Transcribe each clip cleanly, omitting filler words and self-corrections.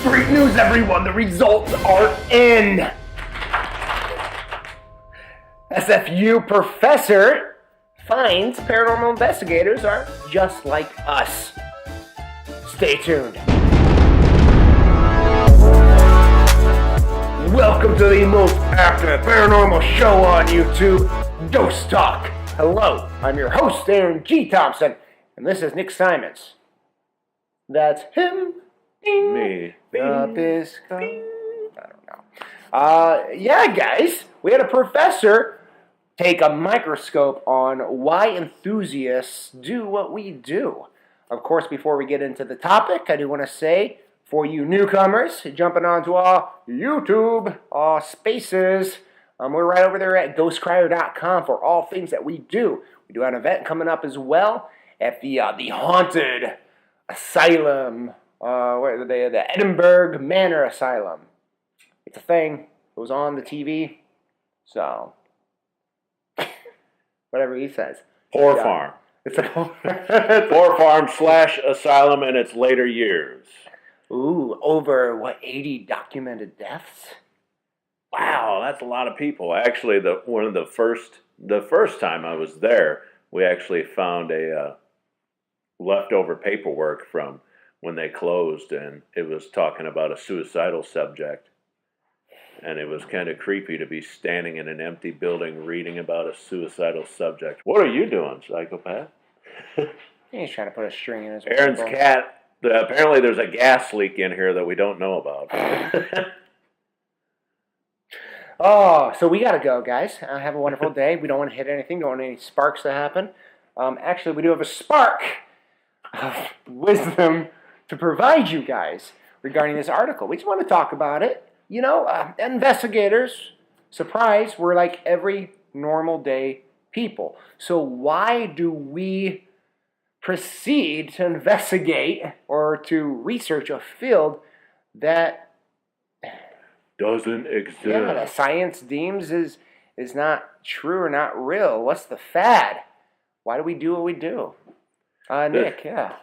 Great news, everyone! The results are in! SFU professor finds paranormal investigators are just like us. Stay tuned. Welcome to the most active paranormal show on YouTube, GhostTalk. Hello, I'm your host, Aaron G. Thompson, and this is Nick Simons. That's him. Ding. Me. Bisco. I don't know. Yeah, guys, we had a professor take a microscope on why enthusiasts do what we do. Of course, before we get into the topic, I do want to say, for you newcomers jumping onto our YouTube spaces, we're right over there at ghostcrier.com for all things that we do. We do have an event coming up as well at the Haunted Asylum, the Edinburgh Manor Asylum. It's a thing. It was on the TV. So, whatever he says. Horror farm. It's a Horror farm / asylum in its later years. Ooh, over 80 documented deaths? Wow, that's a lot of people. Actually, the first time I was there, we actually found a leftover paperwork from when they closed, and it was talking about a suicidal subject. And it was kind of creepy to be standing in an empty building reading about a suicidal subject. What are you doing, psychopath? He's trying to put a string in his Aaron's rifle. cat. Apparently there's a gas leak in here that we don't know about. Oh, so we gotta go, guys. Have a wonderful day. We don't want to hit anything. Don't want any sparks to happen. Actually, we do have a spark of wisdom to provide you guys regarding this article. We just want to talk about it. You know, investigators, surprise, we're like every normal day people. So why do we proceed to investigate or to research a field that Doesn't exist. that science deems is not true or not real? What's the fad? Why do we do what we do? Nick, yeah.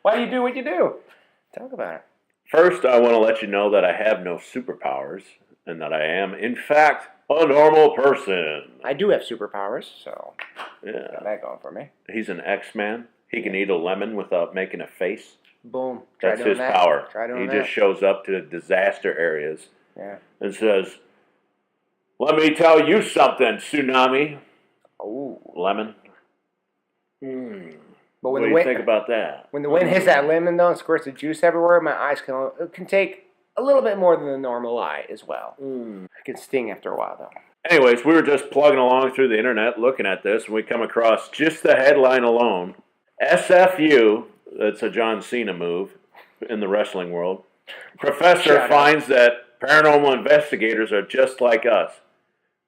Why do you do what you do? Talk about it. First, I want to let you know that I have no superpowers and that I am, in fact, a normal person. I do have superpowers, so Yeah. got that going for me. He's an X-Man. He can eat a lemon without making a face. Boom. Try That's doing his that. power. Try doing He that. just shows up to disaster areas Yeah. and says, "Let me tell you something, Tsunami." Ooh. Lemon. But What when do you think about that? when the wind hits that lemon though and squirts the juice everywhere, my eyes can take a little bit more than the normal eye as well. It can sting after a while though. Anyways, we were just plugging along through the internet looking at this, and we come across just the headline alone. SFU, that's a John Cena move in the wrestling world. Professor Shout out. finds that paranormal investigators are just like us.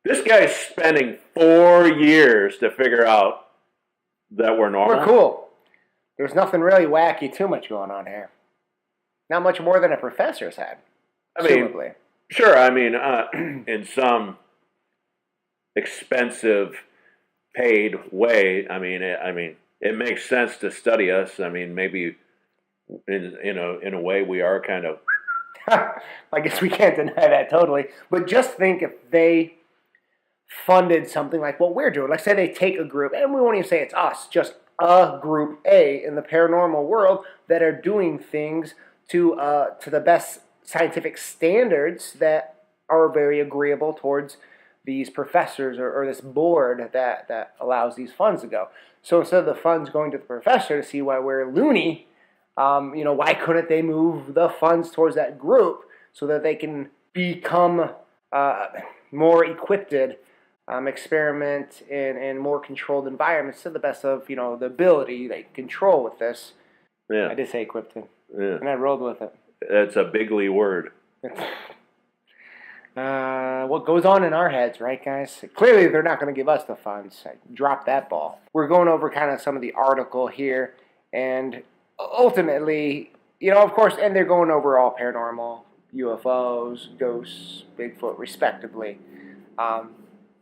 This guy's spending 4 years to figure out that we're normal. We're cool. There's nothing really wacky too much going on here. Not much more than a professor's had. I mean, presumably. sure, I mean, in some expensive, paid way, I mean, it makes sense to study us. I mean, maybe in a way we are kind of. I guess we can't deny that totally. But just think if they funded something like what we're doing. Like say they take a group, and we won't even say it's us, just a group A in the paranormal world that are doing things to the best scientific standards that are very agreeable towards these professors or this board that allows these funds to go. So instead of the funds going to the professor to see why we're loony, why couldn't they move the funds towards that group so that they can become more equipped, experiment in more controlled environments to the best of the ability they can control with this. Yeah. I did say equipped, Yeah. and I rolled with it. That's a bigly word. What goes on in our heads, right, guys? Clearly, they're not going to give us the funds. Drop that ball. We're going over kind of some of the article here, and ultimately, of course, and they're going over all paranormal, UFOs, ghosts, Bigfoot, respectively.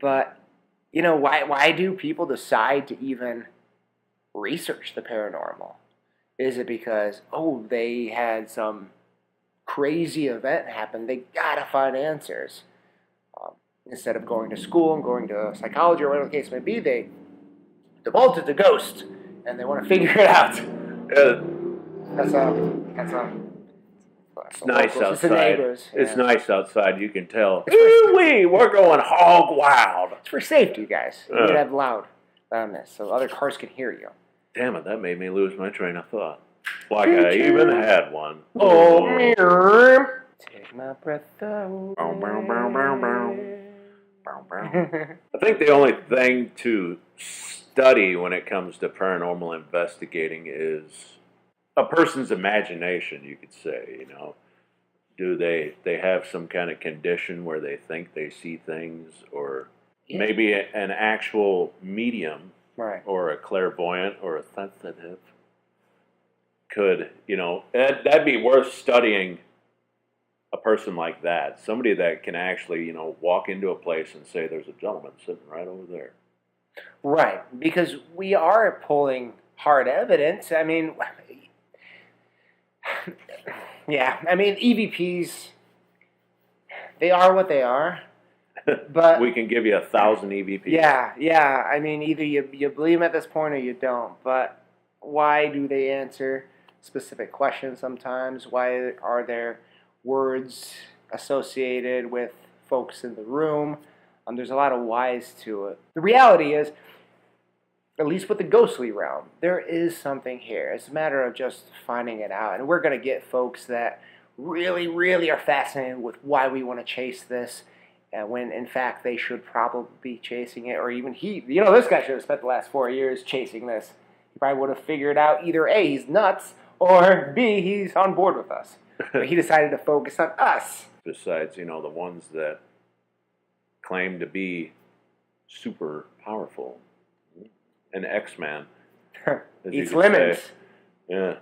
But, why do people decide to even research the paranormal? Is it because, they had some crazy event happened, they gotta find answers. Instead of going to school and going to psychology or whatever the case may be, they defaulted to ghost and they want to figure it out. That's it's nice locals. outside. It's the neighbors. It's yeah. nice outside. You can tell. Ooh-wee, we're going hog wild. It's for safety, guys. You need to have loudness so other cars can hear you. Damn it, that made me lose my train of thought. Like I even had one. Oh, mirror. Take my breath away. I think the only thing to study when it comes to paranormal investigating is a person's imagination, you could say, you know. Do they have some kind of condition where they think they see things, or maybe an actual medium, right, or a clairvoyant or a sensitive could, you know, that'd be worth studying. A person like that, somebody that can actually, you know, walk into a place and say, there's a gentleman sitting right over there. Right, because we are pulling hard evidence. I mean, yeah, I mean, EVPs, they are what they are. But we can give you 1,000 EVPs. Yeah. I mean, either you believe them at this point or you don't. But why do they answer specific questions sometimes? Why are there words associated with folks in the room? There's a lot of whys to it. The reality is, at least with the ghostly realm, there is something here. It's a matter of just finding it out. And we're going to get folks that really, really are fascinated with why we want to chase this, when in fact they should probably be chasing it. Or even this guy should have spent the last 4 years chasing this. He probably would have figured out either A, he's nuts, or B, he's on board with us. But he decided to focus on us. Besides, the ones that claim to be super powerful. An X-Man. Eats lemons. Yeah.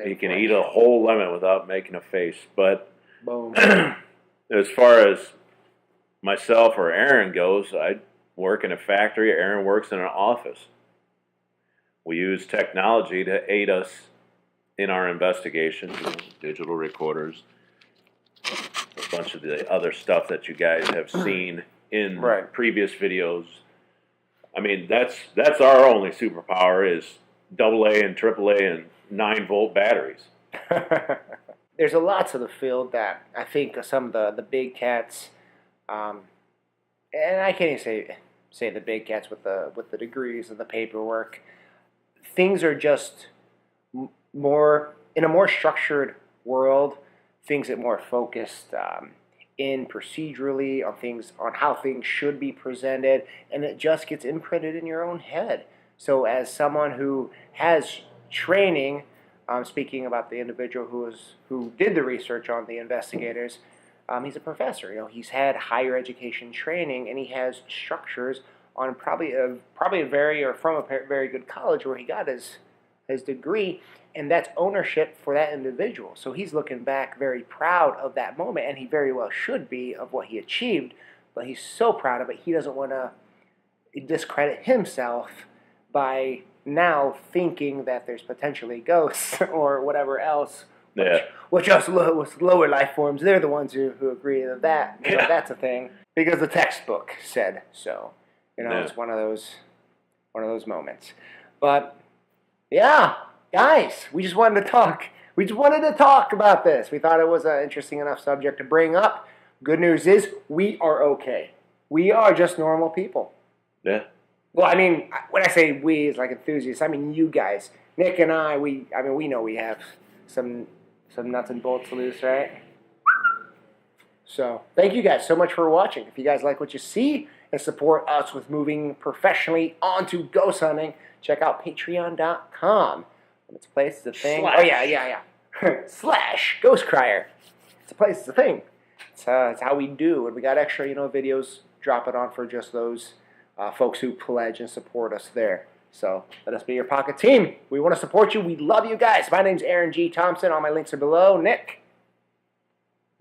He can eat a whole lemon without making a face. But boom. As far as myself or Aaron goes, I work in a factory. Aaron works in an office. We use technology to aid us in our investigations, digital recorders, a bunch of the other stuff that you guys have seen in previous videos. I mean, that's our only superpower is AA and AAA and 9-volt batteries. There's a lot to the field that I think some of the big cats, and I can't even say the big cats with the degrees and the paperwork. Things are just more in a more structured world. Things get more focused in procedurally on how things should be presented, and it just gets imprinted in your own head. So as someone who has training, speaking about the individual who did the research on the investigators, he's a professor. He's had higher education training, and he has structures on from a very good college where he got his degree, and that's ownership for that individual. So he's looking back very proud of that moment, and he very well should be, of what he achieved, but he's so proud of it, he doesn't want to discredit himself by now thinking that there's potentially ghosts or whatever else. Which us lower life forms, they're the ones who agree that that's a thing because the textbook said so. It's one of those moments. But yeah, guys, we just wanted to talk. We just wanted to talk about this. We thought it was an interesting enough subject to bring up. Good news is we are okay. We are just normal people. Yeah. Well, I mean, when I say we as like enthusiasts, I mean you guys. Nick and I, we know we have some nuts and bolts loose, right? So, thank you guys so much for watching. If you guys like what you see and support us with moving professionally onto ghost hunting, check out patreon.com. It's a place, it's a thing. / Ghost Crier. It's a place, it's a thing. It's how we do. And we got extra, videos dropping on for just those folks who pledge and support us there. So let us be your pocket team. We want to support you. We love you guys. My name's Aaron G. Thompson. All my links are below. Nick.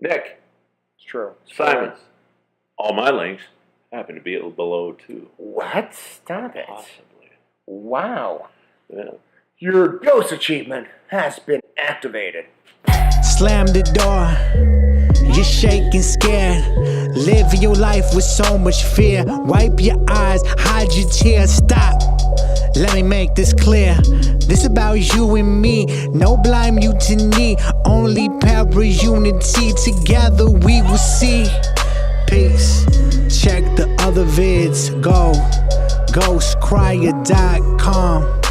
It's true. Simons. All my links happen to be below too. What? Stop it. Possibly. Wow. Yeah. Your ghost achievement has been activated. Slam the door. You're shaking, scared. Live your life with so much fear. Wipe your eyes, hide your tears. Stop. Let me make this clear. This about you and me. No blind mutiny. Only para-unity. Together we will see. Peace. Check the other vids. Go. GhostCrier.com.